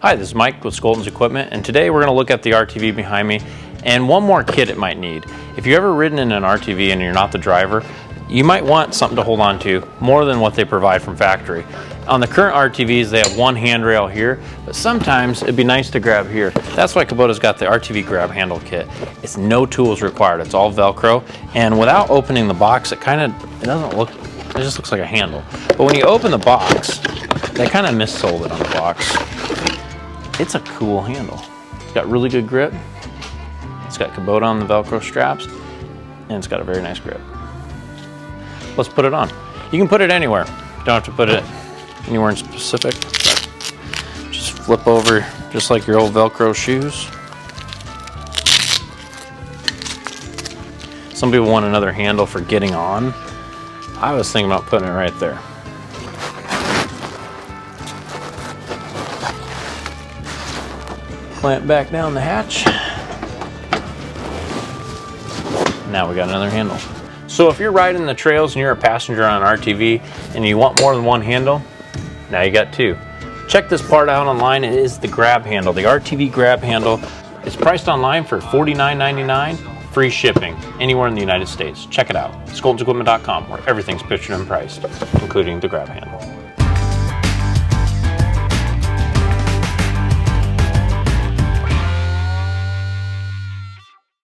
Hi, this is Mike with Scholten's Equipment, and today we're going to look at the RTV behind me and one more kit it might need. If you've ever ridden in an RTV and you're not the driver, you might want something to hold on to more than what they provide from factory. On the current RTVs, they have one handrail here, but sometimes it'd be nice to grab here. That's why Kubota's got the RTV Brab Handle kit. It's no tools required, it's all Velcro, and without opening the box, it just looks like a handle. But when you open the box, they kind of missold it on the box. It's a cool handle. It's got really good grip. It's got Kubota on the Velcro straps, and it's got a very nice grip. Let's put it on. You can put it anywhere. You don't have to put it anywhere in specific. Just flip over just like your old Velcro shoes. Some people want another handle for getting on. I was thinking about putting it right there. Clamp back down the hatch. Now we got another handle. So if you're riding the trails and you're a passenger on an RTV and you want more than one handle, now you got two. Check this part out online. It is the grab handle, the RTV Grab Handle. It's priced online for $49.99, free shipping anywhere in the United States. Check it out, ScholtensEquipment.com, where everything's pictured and priced, including the grab handle.